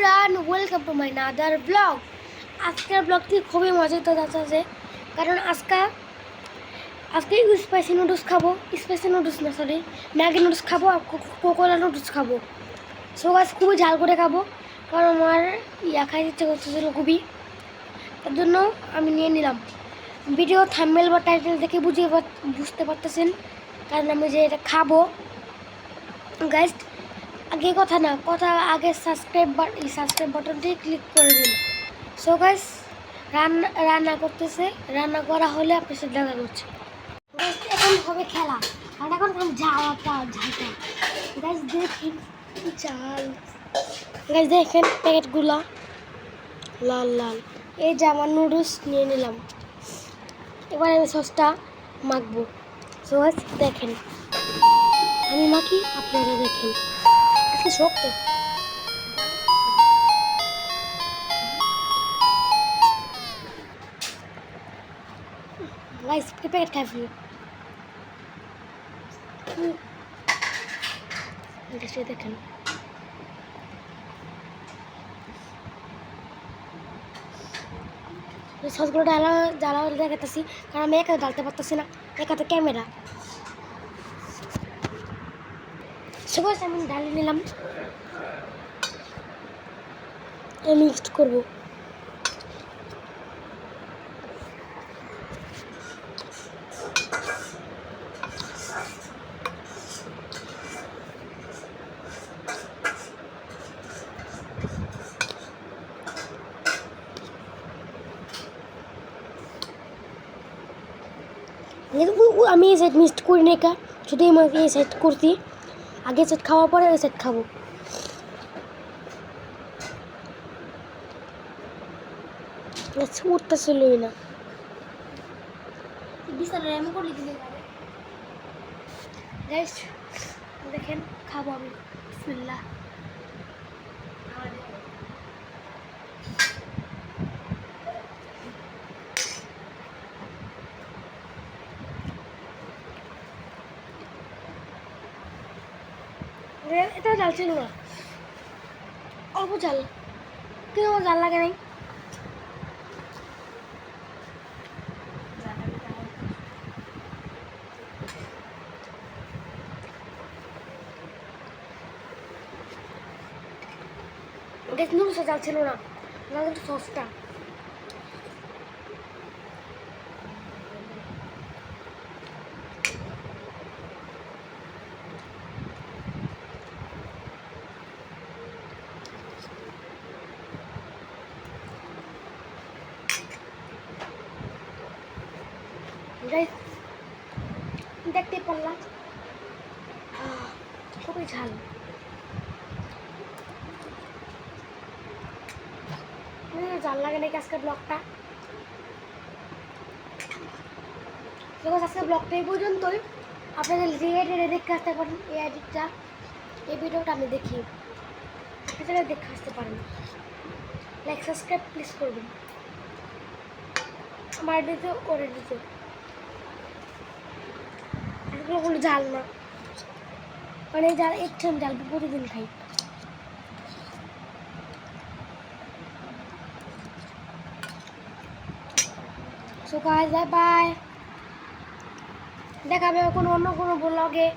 Everyone, welcome to my another blog. আজকের ব্লগটি খুবই মজাদার যাচ্ছে, কারণ আজকে স্পাইসি নুডলস খাবো। স্পাইসি নুডলস না, সরি, ম্যাগি নুডলস খাবো আর কোকোলা নুডলস খাবো। সো গাইস খুবই ঝাল করে খাবো, কারণ আমার খাইতে ইচ্ছে করতেছিল খুবই। তার জন্য আমি নিয়ে নিলাম। ভিডিও থাম্বনেল বা টাইটেল দেখে বুঝতে পারতেছেন, কারণ আমি যে এটা খাবো। গাইস আগে আগে সাবস্ক্রাইব বাটনটি ক্লিক করে দিন। সো গাইস রান্না করতেছে, রান্না করা হলে আপনার সাথে দেখা করছে। এখন হবে খেলা, আর এখন ঝালটা গাইস দেখেন ঝাল। গাইস দেখেন প্যাকেটগুলো লাল লাল। এই যে আমার নুডলস নিয়ে নিলাম, এবার আমি সসটা মাখবো। সো গাইস দেখেন আমি মাখি, আপনারা দেখেন। আজকে শক্ত গাইস, প্যাকেট খাই ফেলি। দেখেন সসগুলো জ্বালা দেখাতেছি, কারণ আমি একা ঢালতে পারতেছি না, একাতে ক্যামেরা। সবাই আমি ঢালি নিলাম, মিক্সড করবো। আমি এই সাইড মিক্সড করি না, শুধু আমাকে এই সাইড করছি। আগে সাইড খাওয়ার পরে এই সাইড খাবো। উঠতেছিলই না, দেখেন খাবো আমি। বিসমিল্লাহ। এটা জাল ছিল না, অল্প জাল, কিন্তু আমার জাল লাগে নাই। নুডলসে জাল ছিল না, কিন্তু সসটা। দেখতে পারলাম খুবই ঝাল। ঝাল লাগে নাকি আজকের ব্লগটা? আজকের ব্লগটা এই পর্যন্তই। আপনাদের রিলেটেড দেখে আসতে পারেন, এই এডিটটা, এই ভিডিওটা আমি দেখি, আপনারা দেখে আসতে পারেন। লাইক সাবস্ক্রাইব প্লিজ করবেন আমার দিতে করে দিতে। এগুলো কোনো ঝাল না, মানে ঝাল একটু ঝাল প্রতিদিন খাই। সো গাইস বাই বাই, দেখাবে অন্য কোনো ব্লগে।